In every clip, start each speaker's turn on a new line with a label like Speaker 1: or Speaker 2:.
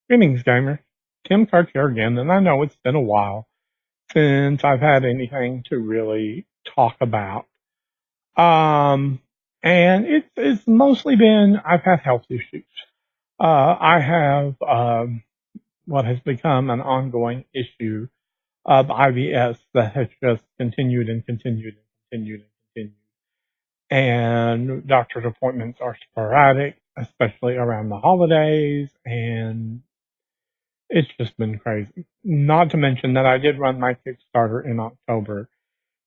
Speaker 1: Greetings, gamer. Tim Kirk here again, and I know it's been a while since I've had anything to really talk about. Um, and it's mostly been I've had health issues. I have what has become an ongoing issue of IBS that has just continued and continued and continued and continued. And doctor's appointments are sporadic, especially around the holidays, and it's just been crazy. Not to mention that I did run my Kickstarter in October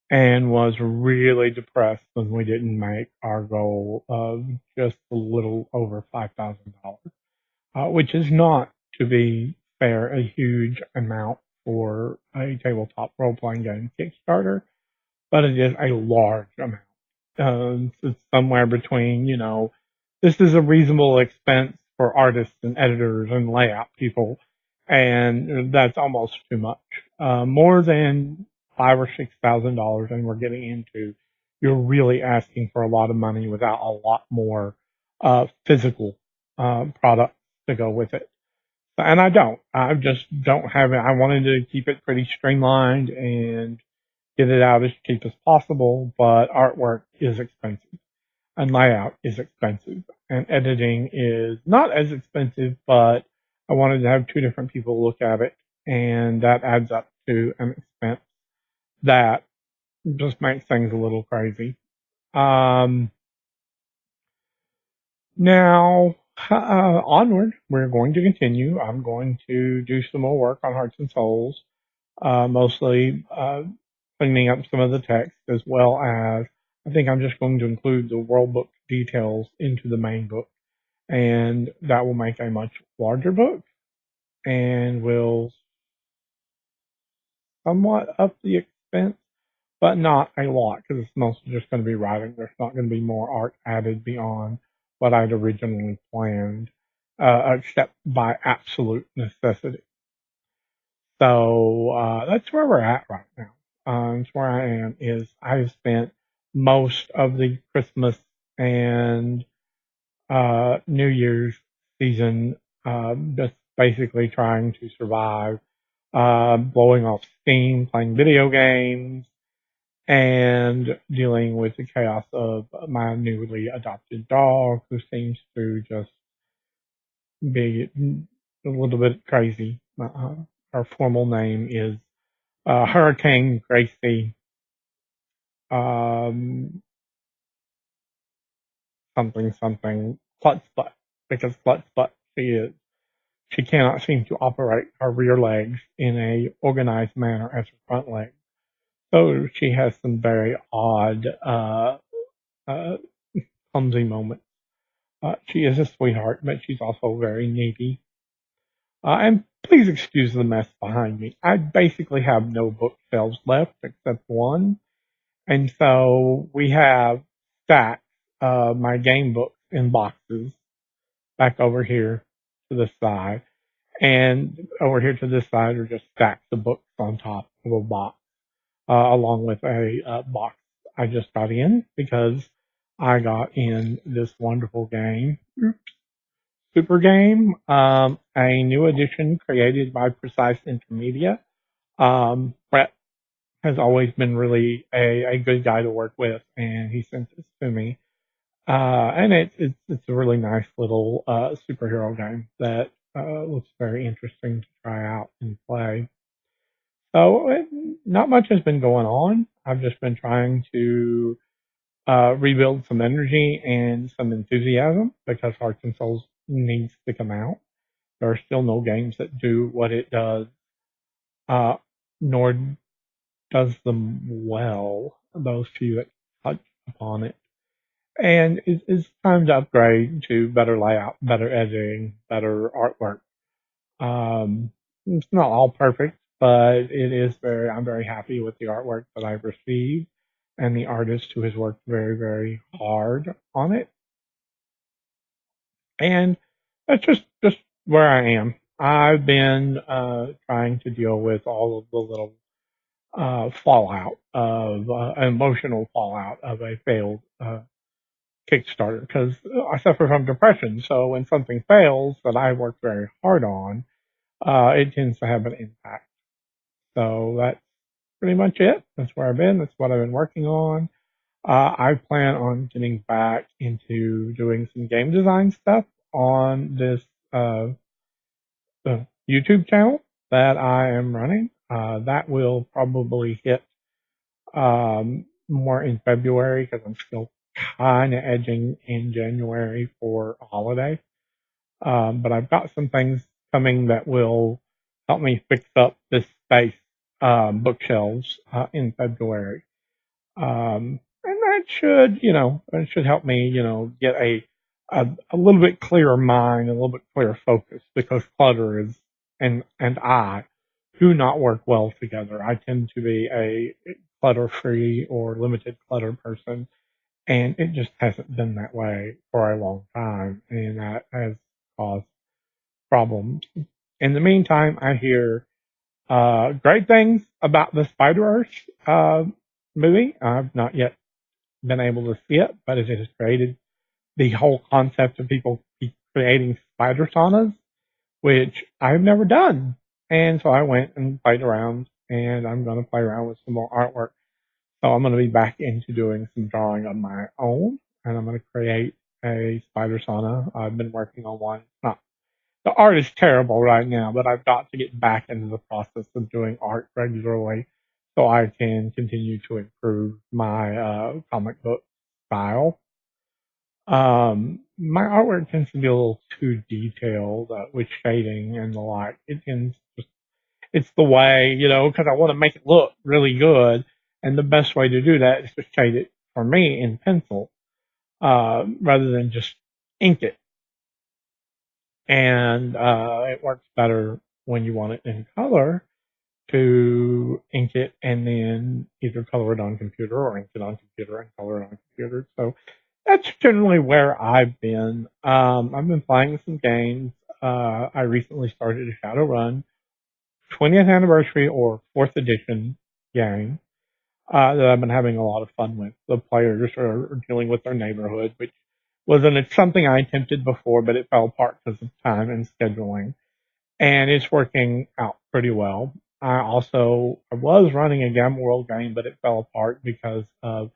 Speaker 1: and was really depressed when we didn't make our goal of just a little over $5,000, which is not, to be fair, a huge amount for a tabletop role playing game Kickstarter, but it is a large amount. It's somewhere between, this is a reasonable expense for artists and editors and layout people, and that's almost too much. More than $5,000 or $6,000, and we're getting into, you're really asking for a lot of money without a lot more physical products to go with it. And I don't. I just don't have it. I wanted to keep it pretty streamlined and get it out as cheap as possible, but artwork is expensive and layout is expensive and editing is not as expensive, but I wanted to have two different people look at it and that adds up to an expense that just makes things a little crazy. Um, Now, onward, we're going to continue. I'm going to do some more work on Hearts and Souls, mostly cleaning up some of the text, as well as I think I'm just going to include the world book details into the main book, and that will make a much larger book and will somewhat up the expense, but not a lot because it's mostly just going to be writing. There's not going to be more art added beyond what I'd originally planned, except by absolute necessity. So that's where we're at right now. That's where I am. Is I've spent most of the Christmas and New Year's season just basically trying to survive, blowing off steam, playing video games, and dealing with the chaos of my newly adopted dog, who seems to just be a little bit crazy. Her formal name is Hurricane Gracie, um, something something Klutzbutt, because Klutzbutt she is. She cannot seem to operate her rear legs in a organized manner as her front legs. So she has some very odd, uh, clumsy moments. She is a sweetheart, but she's also very needy. And please excuse the mess behind me. I basically have no bookshelves left except one. And so we have stacks of my game books in boxes back over here to the side. And over here to this side are just stacks of books on top of a box, along with a box I just got in because I got in this wonderful game, super game, a new edition created by Precise Intermedia. Brett has always been really a good guy to work with, and he sent this to me. And it's a really nice little superhero game that looks very interesting to try out and play. So not much has been going on. I've just been trying to rebuild some energy and some enthusiasm because Hearts and Souls needs to come out. There are still no games that do what it does, uh, nor does them well. Those few that touch upon it. And it's time to upgrade to better layout, better editing, better artwork. It's not all perfect, but it is I'm very happy with the artwork that I've received and the artist who has worked very, very hard on it. And that's just where I am. I've been trying to deal with all of the little fallout of emotional fallout of a failed Kickstarter because I suffer from depression. So when something fails that I work very hard on, it tends to have an impact. So that's pretty much it. That's where I've been. That's what I've been working on. I plan on getting back into doing some game design stuff on this uh, YouTube channel that I am running. That will probably hit more in February because I'm still kind of edging in January for a holiday. But I've got some things coming that will help me fix up this space bookshelves in February. And that should, it should help me, get a little bit clearer mind, a little bit clearer focus because clutter is, and I do not work well together. I tend to be a clutter free or limited clutter person, and it just hasn't been that way for a long time, and that has caused problems. In the meantime, I hear great things about the Spider-Verse movie. I've not yet been able to see it, but it has created the whole concept of people creating spider saunas, which I've never done. And so I went and played around, and I'm going to play around with some more artwork. So I'm going to be back into doing some drawing on my own, and I'm going to create a spider sauna. I've been working on one. Not, the art is terrible right now, but I've got to get back into the process of doing art regularly so I can continue to improve my comic book style. My artwork tends to be a little too detailed with shading and the like. It tends just, it's the way, because I want to make it look really good. And the best way to do that is to shade it for me in pencil, rather than just ink it. And, it works better when you want it in color to ink it and then either color it on computer or ink it on computer and color it on computer. So that's generally where I've been. I've been playing some games. I recently started a Shadowrun 20th anniversary or 4th edition game that I've been having a lot of fun with. The players are dealing with their neighborhood, which wasn't something I attempted before, but it fell apart because of time and scheduling. And it's working out pretty well. I was running a Gamma World game, but it fell apart because of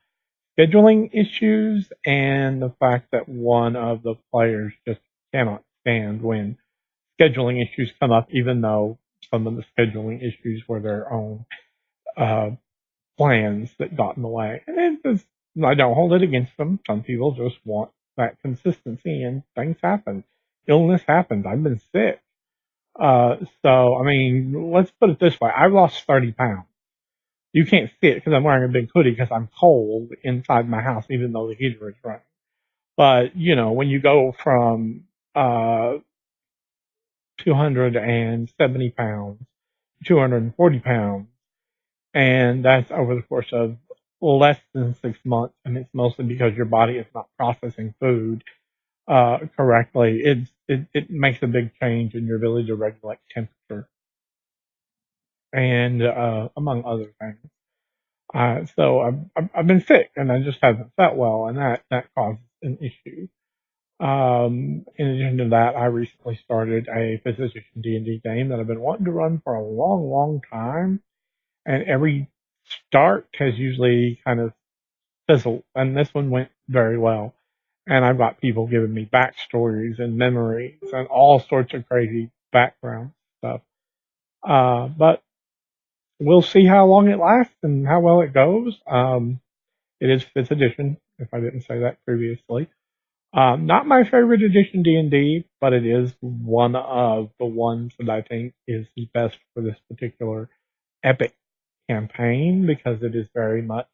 Speaker 1: scheduling issues and the fact that one of the players just cannot stand when scheduling issues come up, even though some of the scheduling issues were their own uh, plans that got in the way. And I don't hold it against them. Some people just want that consistency, and things happen. Illness happens. I've been sick. So, I mean, let's put it this way. I've lost 30 pounds. You can't see it because I'm wearing a big hoodie because I'm cold inside my house, even though the heater is running. But, when you go from 270 pounds, 240 pounds, and that's over the course of less than 6 months, and it's mostly because your body is not processing food correctly, it makes a big change in your ability to regulate temperature and among other things. So I've been sick and I just haven't felt well, and that causes an issue. In addition to that, I recently started a fifth edition D&D game that I've been wanting to run for a long, long time, and every start has usually kind of fizzled, and this one went very well. And I've got people giving me backstories and memories and all sorts of crazy background stuff. But we'll see how long it lasts and how well it goes. It is fifth edition, if I didn't say that previously. Not my favorite edition D&D, but it is one of the ones that I think is the best for this particular epic campaign because it is very much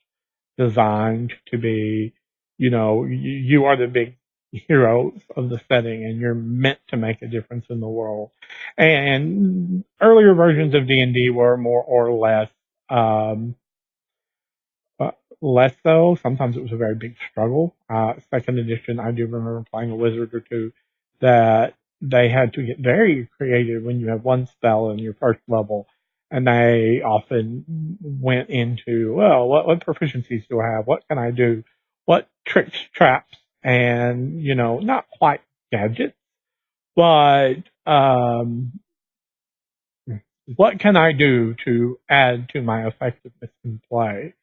Speaker 1: designed to be, you are the big hero of the setting and you're meant to make a difference in the world. And earlier versions of D&D were more or less um, less so. Sometimes it was a very big struggle. Second edition, I do remember playing a wizard or two that they had to get very creative when you have one spell in your first level. And they often went into, well, what proficiencies do I have? What can I do? What tricks, traps, and, not quite gadgets, but what can I do to add to my effectiveness in play?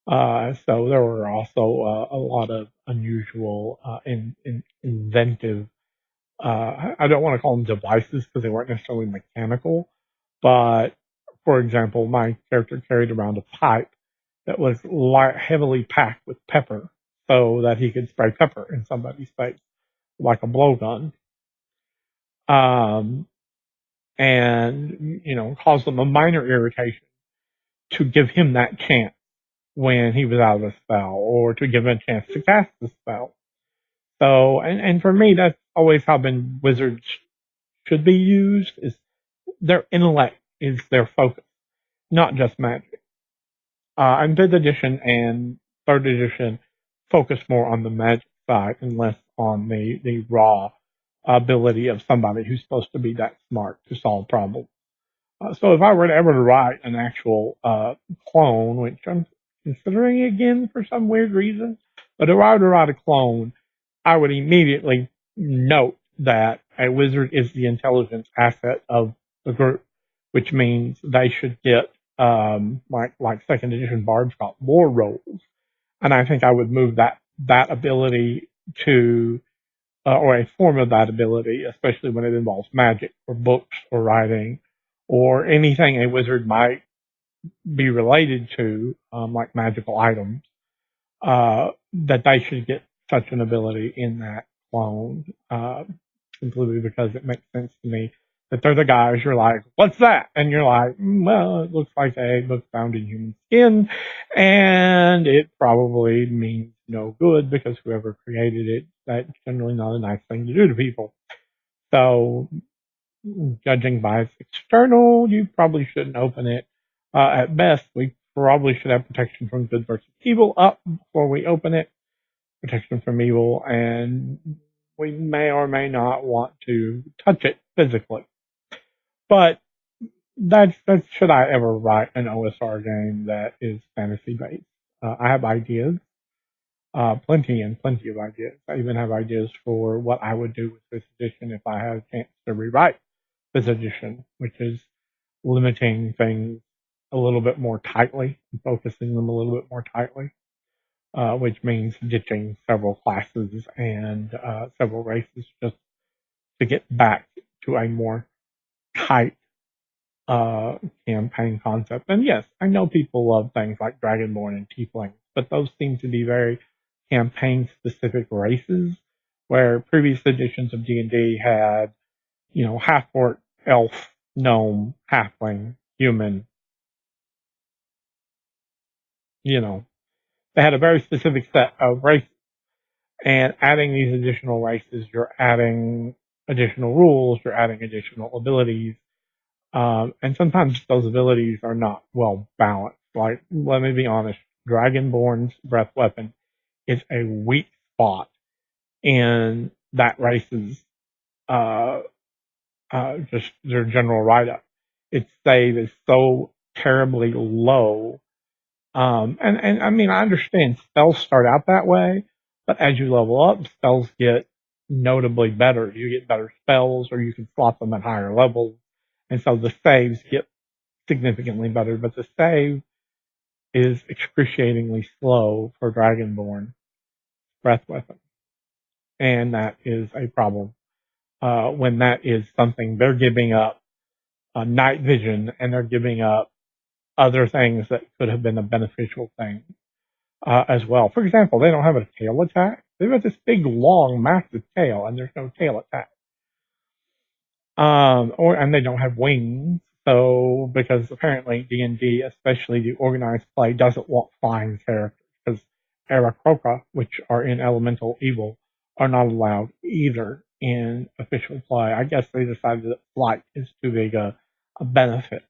Speaker 1: So there were also a lot of unusual, inventive, I don't want to call them devices because they weren't necessarily mechanical, but for example, my character carried around a pipe that was heavily packed with pepper so that he could spray pepper in somebody's face like a blowgun. Um, and, cause them a minor irritation to give him that chance when he was out of a spell or to give him a chance to cast the spell. So, and for me, that's always how wizards should be used is their intellect is their focus, not just magic. And 5th edition and 3rd edition focus more on the magic side and less on the raw ability of somebody who's supposed to be that smart to solve problems. So if I were to ever write an actual clone, which I'm considering again for some weird reason, but if I were to write a clone, I would immediately note that a wizard is the intelligence asset of the group, which means they should get like 2nd edition bards got more rolls, and I think I would move that ability to or a form of that ability, especially when it involves magic or books or writing or anything a wizard might be related to, like magical items, that they should get such an ability in that clone, simply because it makes sense to me that they're the guys you're like, what's that? And you're like, well, it looks like a book found in human skin, and it probably means no good because whoever created it, that's generally not a nice thing to do to people. So, judging by its external, you probably shouldn't open it. At best, we probably should have protection from good versus evil up before we open it, protection from evil, and we may or may not want to touch it physically. But that's should I ever write an OSR game that is fantasy based. I have ideas, plenty and plenty of ideas. I even have ideas for what I would do with this edition if I had a chance to rewrite this edition, which is limiting things a little bit more tightly and focusing them a little bit more tightly, which means ditching several classes and several races just to get back to a more tight campaign concept. And yes, I know people love things like Dragonborn and Tiefling, but those seem to be very campaign-specific races, where previous editions of D&D had, half-orc, elf, gnome, halfling, human, they had a very specific set of races. And adding these additional races, you're adding additional rules, you're adding additional abilities, and sometimes those abilities are not well balanced. Like, let me be honest, Dragonborn's breath weapon is a weak spot in that race's uh, just their general write up. Its save is so terribly low. And I mean, I understand spells start out that way, but as you level up, spells get notably better. You get better spells, or you can slot them at higher levels. And so the saves get significantly better, but the save is excruciatingly slow for Dragonborn breath weapon. And that is a problem. When that is something they're giving up night vision and they're giving up other things that could have been a beneficial thing as well. For example, they don't have a tail attack. They've got this big, long, massive tail, and there's no tail attack. And they don't have wings. So, because apparently D&D, especially the organized play, doesn't want flying characters, because Aarakocra, which are in elemental evil, are not allowed either in official play. I guess they decided that flight is too big a benefit.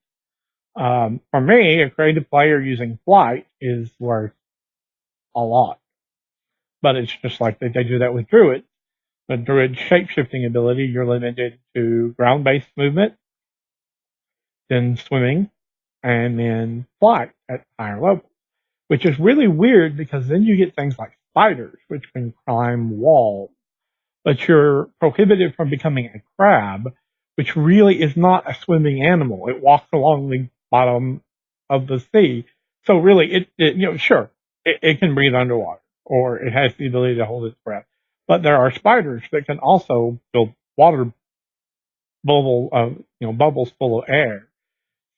Speaker 1: For me, a creative player using flight is worth a lot. But it's just like they do that with Druid. The Druid shape-shifting ability, you're limited to ground-based movement, then swimming, and then flight at higher levels, which is really weird because then you get things like spiders, which can climb walls, but you're prohibited from becoming a crab, which really is not a swimming animal. It walks along the bottom of the sea. So really, sure, it can breathe underwater, or it has the ability to hold its breath. But there are spiders that can also build water bubbles full of air.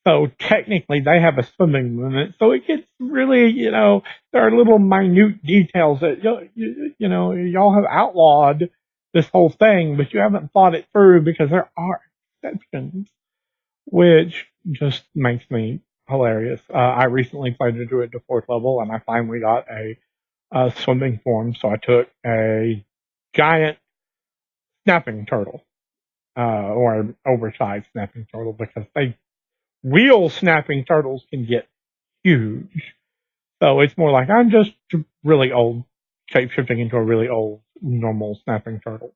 Speaker 1: So technically, they have a swimming limit. So it gets really, there are little minute details that y'all have outlawed this whole thing, but you haven't thought it through because there are exceptions, which just makes me hilarious. I recently played it to fourth level, and I finally got a swimming form. So I took a giant snapping turtle, or an oversized snapping turtle, because real snapping turtles can get huge. So it's more like I'm just really old, shape-shifting into a really old, normal snapping turtle.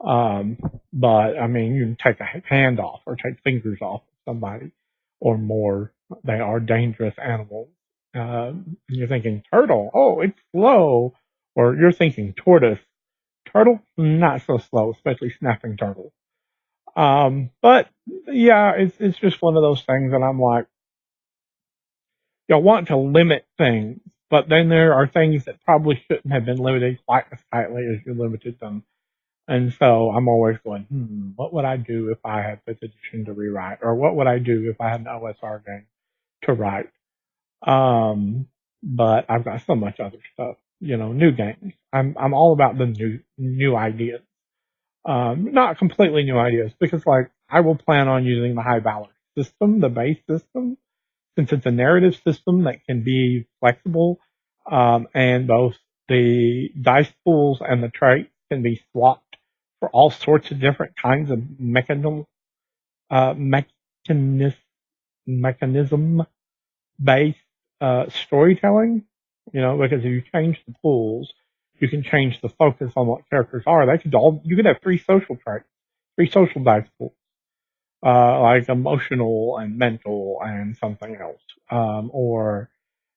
Speaker 1: Um, but I mean, you can take a hand off or take fingers off of somebody or more. They are dangerous animals. You're thinking turtle, oh, it's slow. Or you're thinking tortoise, turtle, not so slow, especially snapping turtle. But yeah, it's just one of those things that I'm like, you want to limit things, but then there are things that probably shouldn't have been limited quite as tightly as you limited them. And so I'm always going, what would I do if I had this edition to rewrite? Or what would I do if I had an OSR game to write? But I've got so much other stuff, new games. I'm all about the new ideas. Not completely new ideas, because like I will plan on using the high valor system, the base system, since it's a narrative system that can be flexible, and both the dice pools and the traits can be swapped for all sorts of different kinds of mechanism based storytelling. Because if you change the pools, you can change the focus on what characters are. You could have three social traits, three social dice pools, like emotional and mental and something else. Or,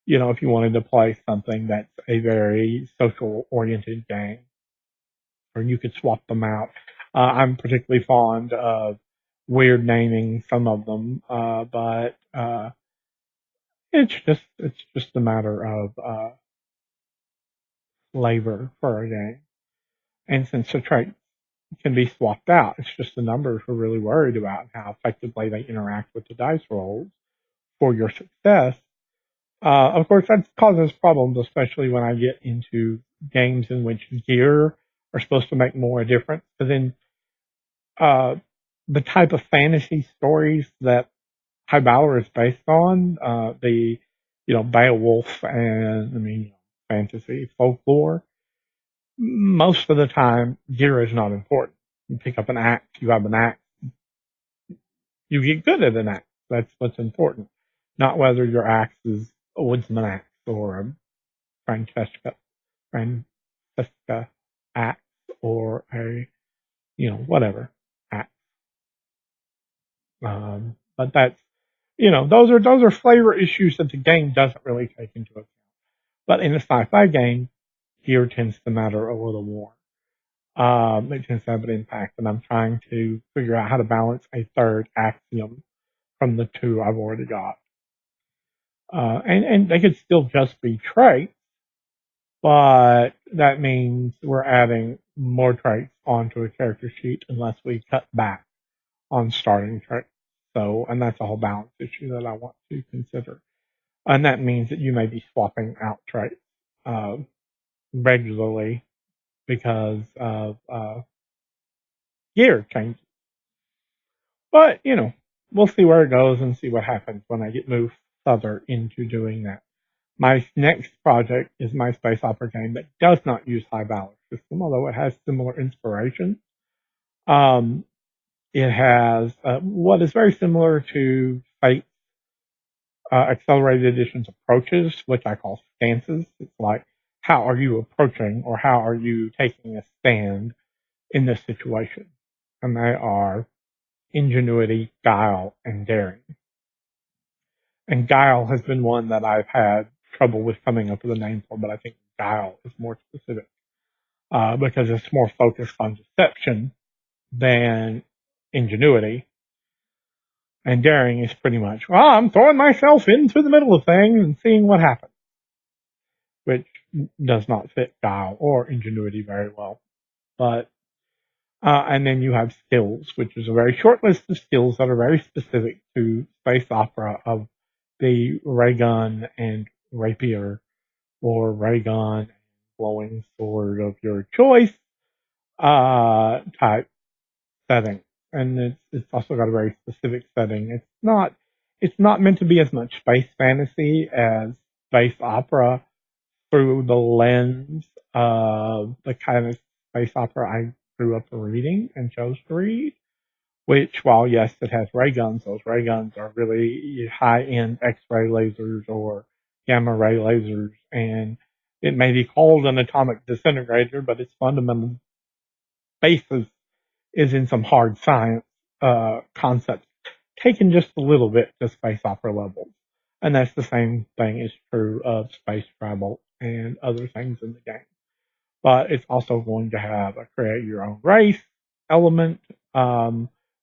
Speaker 1: if you wanted to play something that's a very social oriented game, or you could swap them out. I'm particularly fond of weird naming some of them, but it's just a matter of flavor for a game. And since the traits can be swapped out, it's just the numbers we're really worried about, how effectively they interact with the dice rolls for your success. Of course, that causes problems, especially when I get into games in which gear are supposed to make more a difference. Because in the type of fantasy stories that High Valor is based on, Beowulf and, fantasy, folklore, most of the time, gear is not important. You pick up an axe, you have an axe, you get good at an axe. That's what's important. Not whether your axe is a woodsman axe or a Francesca axe or a, whatever axe. But that's, those are flavor issues that the game doesn't really take into account. But in a sci-fi game, gear tends to matter a little more. It tends to have an impact, and I'm trying to figure out how to balance a third axiom from the two I've already got. And they could still just be traits, but that means we're adding more traits onto a character sheet unless we cut back on starting traits. So, and that's a whole balance issue that I want to consider. And that means that you may be swapping out traits regularly because of gear changes. But, we'll see where it goes and see what happens when I get moved further into doing that. My next project is my space opera game that does not use high valor system, although it has similar inspiration. It has what is very similar to Fate Accelerated Edition's approaches, which I call stances. It's like, how are you approaching or how are you taking a stand in this situation? And they are ingenuity, guile, and daring. And guile has been one that I've had trouble with coming up with a name for, but I think Guile is more specific because it's more focused on deception than ingenuity. And daring is pretty much, well, I'm throwing myself into the middle of things and seeing what happens, which does not fit Guile or ingenuity very well. But and then you have skills, which is a very short list of skills that are very specific to space opera of the ray gun and rapier or ray gun and blowing sword of your choice type setting. And it's also got a very specific setting. It's not meant to be as much space fantasy as space opera through the lens of the kind of space opera I grew up reading and chose to read. Which, while yes, it has ray guns, those ray guns are really high-end X-ray lasers or gamma ray lasers, and it may be called an atomic disintegrator, but its fundamental basis is in some hard science concepts, taken just a little bit to space opera levels. And that's the same thing is true of space travel and other things in the game. But it's also going to have a create your own race element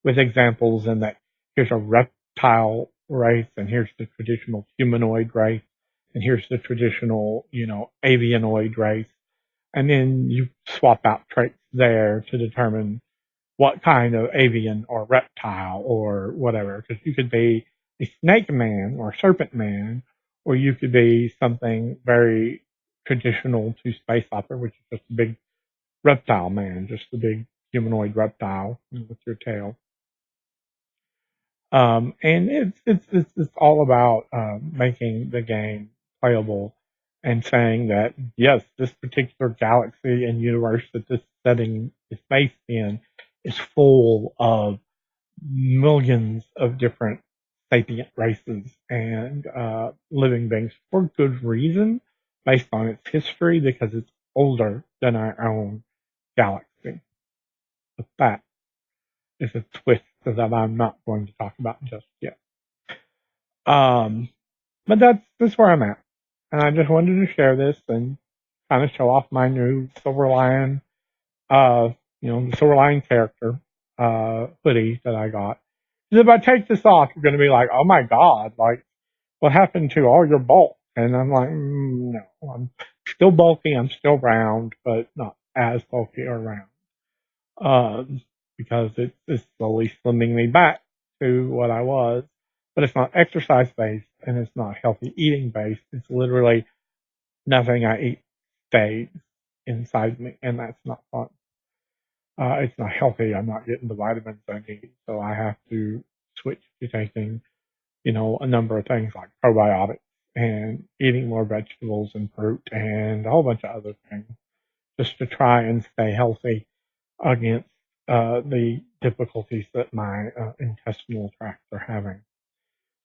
Speaker 1: with examples in that here's a reptile race and here's the traditional humanoid race and here's the traditional, avianoid race. And then you swap out traits there to determine what kind of avian or reptile or whatever. Because you could be a snake man or serpent man, or you could be something very traditional to space opera, which is just a big reptile man, just a big humanoid reptile with your tail. And it's all about making the game playable and saying that yes, this particular galaxy and universe that this setting is based in is full of millions of different sapient races and living beings for good reason, based on its history because it's older than our own galaxy. But that is a twist that I'm not going to talk about just yet. But that's where I'm at. And I just wanted to share this and kind of show off my new Silverlion, the Silverlion character, hoodie that I got. Because if I take this off, you're going to be like, oh my God, like, what happened to all your bulk? And I'm like, no, I'm still bulky, I'm still round, but not as bulky or round. Because it's slowly slimming me back to what I was. But it's not exercise based and it's not healthy eating based. It's literally nothing I eat stays inside me, and that's not fun. It's not healthy. I'm not getting the vitamins I need, so I have to switch to taking, a number of things like probiotics and eating more vegetables and fruit and a whole bunch of other things just to try and stay healthy against the difficulties that my intestinal tracts are having.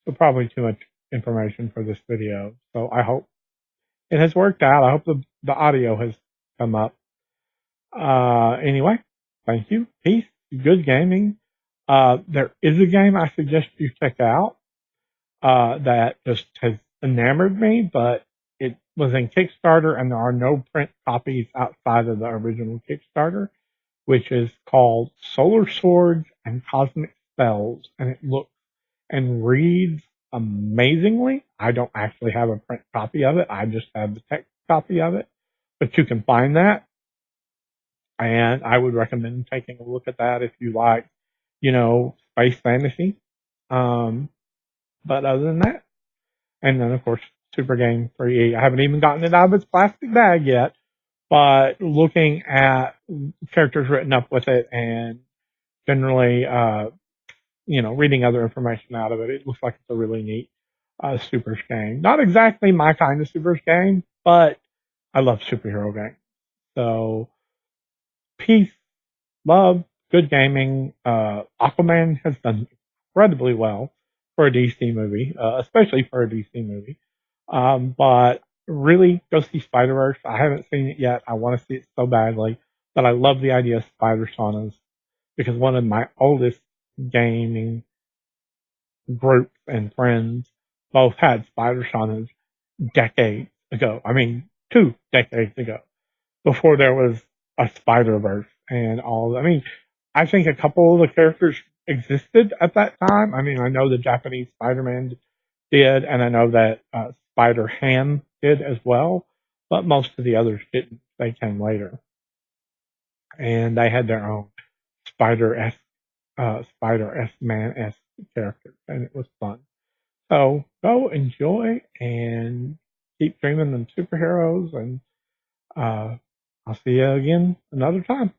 Speaker 1: So probably too much information for this video. So I hope it has worked out. I hope the audio has come up. Anyway, thank you. Peace. Good gaming. There is a game I suggest you check out that just has enamored me, but it was in Kickstarter and there are no print copies outside of the original Kickstarter, which is called Solar Swords and Cosmic Spells, and it looks and reads amazingly. I don't actually have a print copy of it. I just have the text copy of it, but you can find that. And I would recommend taking a look at that if you like, space fantasy. But other than that, and then of course, Super Game 3E. I haven't even gotten it out of its plastic bag yet, but looking at characters written up with it and generally, reading other information out of it, it looks like it's a really neat Supers game. Not exactly my kind of Supers game, but I love superhero games. So, peace, love, good gaming. Aquaman has done incredibly well for a DC movie, especially for a DC movie. But really, go see Spider-Verse. I haven't seen it yet. I want to see it so badly. But I love the idea of spider saunas because one of my oldest gaming groups and friends both had spider saunas decades ago. I mean, 2 decades ago, before there was a Spider-Verse and all. I mean, I think a couple of the characters existed at that time. I mean, I know the Japanese Spider-Man did, and I know that Spider-Ham did as well, but most of the others didn't. They came later, and they had their own Spider-S, Spider-S Man-S characters, and it was fun. So go enjoy and keep dreaming them superheroes, and uh, I'll see you again another time.